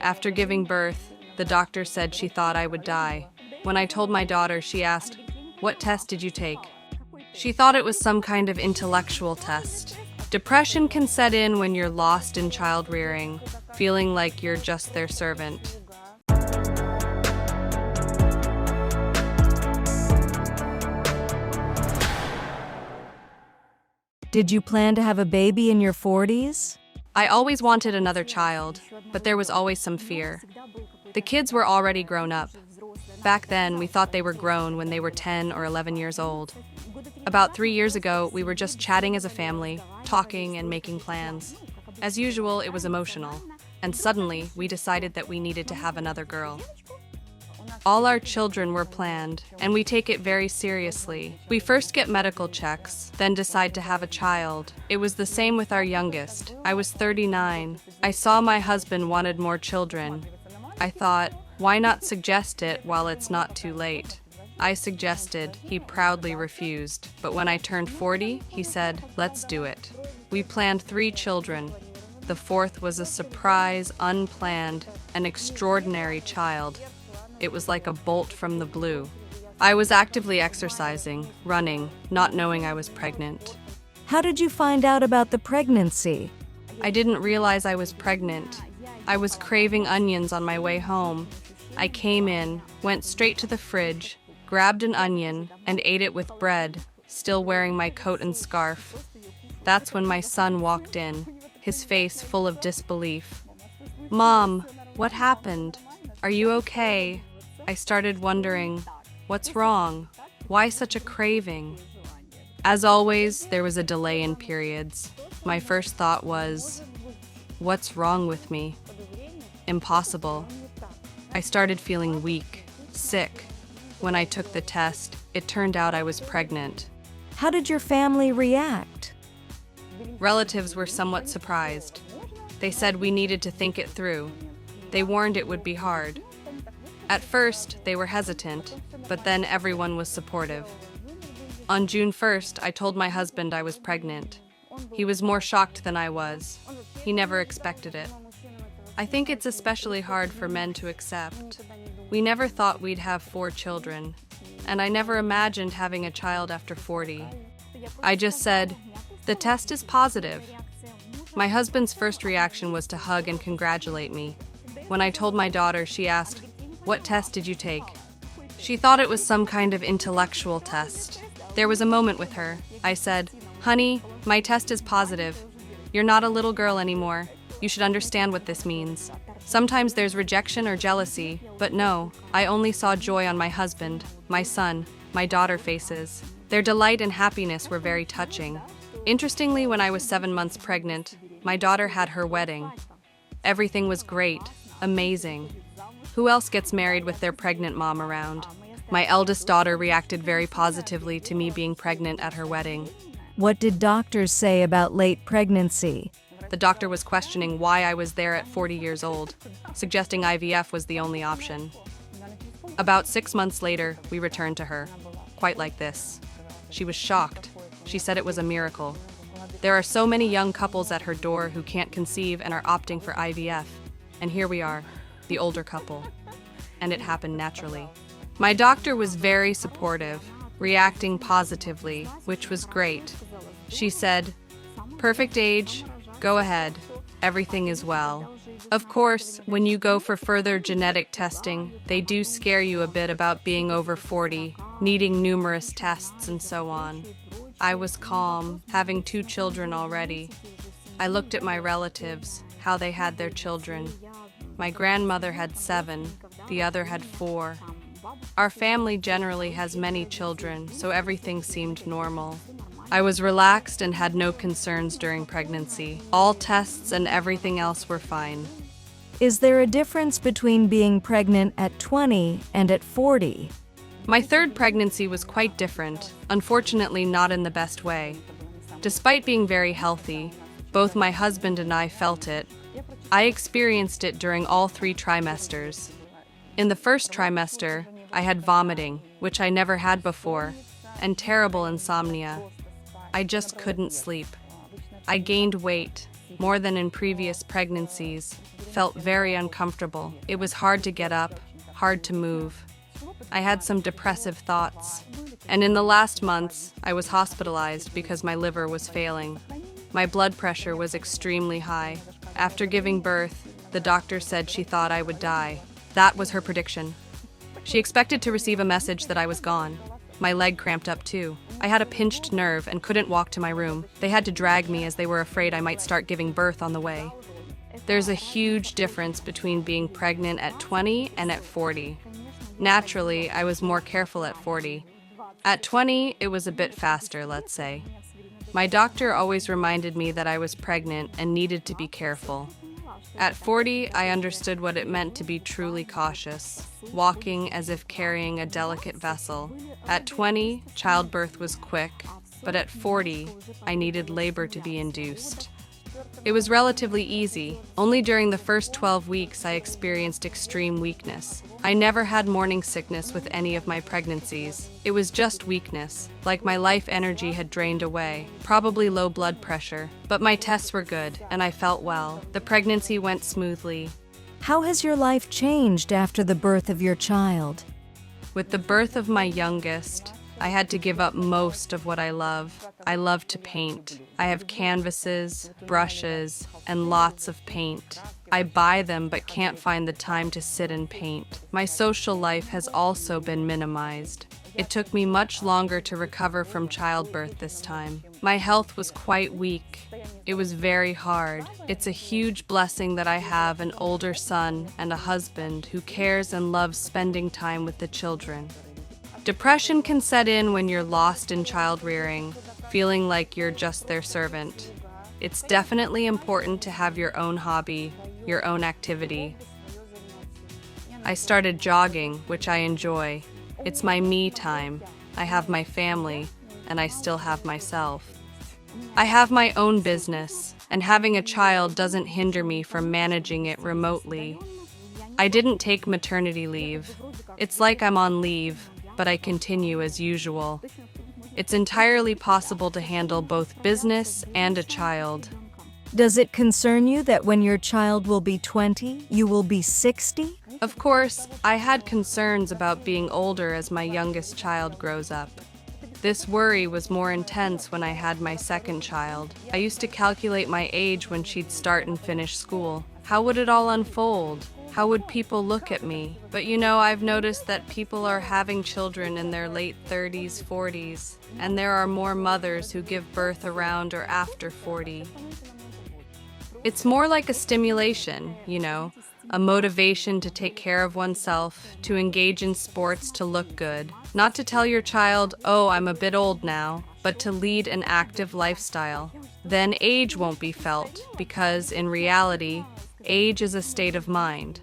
After giving birth, the doctor said she thought I would die. When I told my daughter, she asked, "What test did you take?" She thought it was some kind of intellectual test. Depression can set in when you're lost in child rearing, feeling like you're just their servant. Did you plan to have a baby in your 40s? I always wanted another child, but there was always some fear. The kids were already grown up. Back then, we thought they were grown when they were 10 or 11 years old. About 3 years ago, we were just chatting as a family, talking and making plans. As usual, it was emotional, and suddenly we decided that we needed to have another girl. All our children were planned, and we take it very seriously. We first get medical checks, then decide to have a child. It was the same with our youngest. I was 39. I saw my husband wanted more children. I thought, why not suggest it while it's not too late? I suggested. He proudly refused. But when I turned 40, he said, "Let's do it." We planned 3 children. The 4th was a surprise, unplanned, an extraordinary child. It was like a bolt from the blue. I was actively exercising, running, not knowing I was pregnant. How did you find out about the pregnancy? I didn't realize I was pregnant. I was craving onions on my way home. I came in, went straight to the fridge, grabbed an onion, and ate it with bread, still wearing my coat and scarf. That's when my son walked in, his face full of disbelief. "Mom, what happened? Are you okay?" I started wondering, what's wrong? Why such a craving? As always, there was a delay in periods. My first thought was, what's wrong with me? Impossible. I started feeling weak, sick. When I took the test, it turned out I was pregnant. How did your family react? Relatives were somewhat surprised. They said we needed to think it through. They warned it would be hard. At first, they were hesitant, but then everyone was supportive. On June 1st, I told my husband I was pregnant. He was more shocked than I was. He never expected it. I think it's especially hard for men to accept. We never thought we'd have 4 children, and I never imagined having a child after 40. I just said, "The test is positive." My husband's first reaction was to hug and congratulate me. When I told my daughter, she asked, "What test did you take?" She thought it was some kind of intellectual test. There was a moment with her. I said, "Honey, my test is positive. You're not a little girl anymore. You should understand what this means. Sometimes there's rejection or jealousy, but no, I only saw joy on my husband, my son, my daughter faces. Their delight and happiness were very touching. Interestingly, when I was 7 months pregnant, my daughter had her wedding. Everything was great, amazing. Who else gets married with their pregnant mom around? My eldest daughter reacted very positively to me being pregnant at her wedding. What did doctors say about late pregnancy? The doctor was questioning why I was there at 40 years old, suggesting IVF was the only option. About 6 months later, we returned to her, quite like this. She was shocked. She said it was a miracle. There are so many young couples at her door who can't conceive and are opting for IVF, and here we are, the older couple, and it happened naturally. My doctor was very supportive, reacting positively, which was great. She said, "Perfect age, go ahead, everything is well." Of course, when you go for further genetic testing, they do scare you a bit about being over 40, needing numerous tests and so on. I was calm, having 2 children already. I looked at my relatives, how they had their children. My grandmother had 7, the other had 4. Our family generally has many children, so everything seemed normal. I was relaxed and had no concerns during pregnancy. All tests and everything else were fine. Is there a difference between being pregnant at 20 and at 40? My 3rd pregnancy was quite different, unfortunately not in the best way. Despite being very healthy, both my husband and I felt it. I experienced it during all 3 trimesters. In the first trimester, I had vomiting, which I never had before, and terrible insomnia. I just couldn't sleep. I gained weight. more than in previous pregnancies, felt very uncomfortable. It was hard to get up, hard to move. I had some depressive thoughts. And in the last months, I was hospitalized because my liver was failing. My blood pressure was extremely high. After giving birth, the doctor said she thought I would die. That was her prediction. She expected to receive a message that I was gone. My leg cramped up too. I had a pinched nerve and couldn't walk to my room. They had to drag me as they were afraid I might start giving birth on the way. There's a huge difference between being pregnant at 20 and at 40. Naturally, I was more careful at 40. At 20, it was a bit faster, let's say. My doctor always reminded me that I was pregnant and needed to be careful. At 40, I understood what it meant to be truly cautious, walking as if carrying a delicate vessel. At 20, childbirth was quick, but at 40, I needed labor to be induced. It was relatively easy. Only during the first 12 weeks I experienced extreme weakness. I never had morning sickness with any of my pregnancies. It was just weakness, like my life energy had drained away, probably low blood pressure. But my tests were good, and I felt well. The pregnancy went smoothly. How has your life changed after the birth of your child? With the birth of my youngest, I had to give up most of what I love. I love to paint. I have canvases, brushes, and lots of paint. I buy them but can't find the time to sit and paint. My social life has also been minimized. It took me much longer to recover from childbirth this time. My health was quite weak. It was very hard. It's a huge blessing that I have an older son and a husband who cares and loves spending time with the children. Depression can set in when you're lost in child rearing, feeling like you're just their servant. It's definitely important to have your own hobby, your own activity. I started jogging, which I enjoy. It's my me time. I have my family, and I still have myself. I have my own business, and having a child doesn't hinder me from managing it remotely. I didn't take maternity leave. It's like I'm on leave, but I continue as usual. It's entirely possible to handle both business and a child. Does it concern you that when your child will be 20, you will be 60? Of course, I had concerns about being older as my youngest child grows up. This worry was more intense when I had my second child. I used to calculate my age when she'd start and finish school. How would it all unfold? How would people look at me? But I've noticed that people are having children in their late 30s, 40s, and there are more mothers who give birth around or after 40. It's more like a stimulation, a motivation to take care of oneself, to engage in sports, to look good. Not to tell your child, oh, I'm a bit old now, but to lead an active lifestyle. Then age won't be felt, because in reality, age is a state of mind.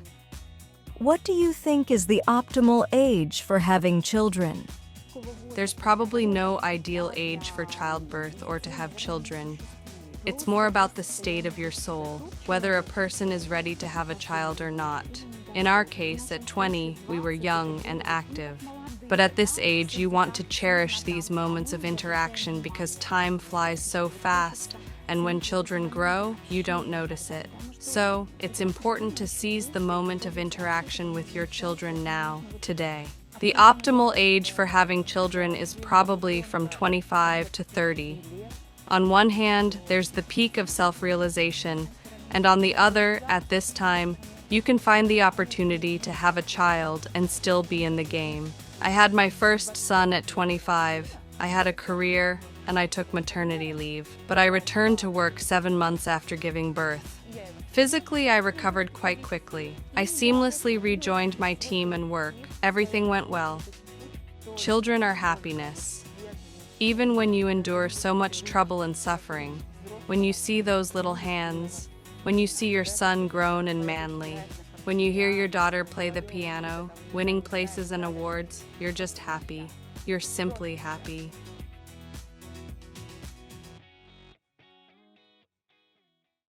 What do you think is the optimal age for having children? There's probably no ideal age for childbirth or to have children. It's more about the state of your soul, whether a person is ready to have a child or not. In our case, at 20, we were young and active. But at this age, you want to cherish these moments of interaction because time flies so fast, and when children grow, you don't notice it. So, it's important to seize the moment of interaction with your children now, today. The optimal age for having children is probably from 25 to 30. On one hand, there's the peak of self-realization, and on the other, at this time, you can find the opportunity to have a child and still be in the game. I had my first son at 25. I had a career, and I took maternity leave, but I returned to work 7 months after giving birth. Physically, I recovered quite quickly. I seamlessly rejoined my team and work. Everything went well. Children are happiness. Even when you endure so much trouble and suffering, when you see those little hands, when you see your son grown and manly, when you hear your daughter play the piano, winning places and awards, you're just happy. You're simply happy.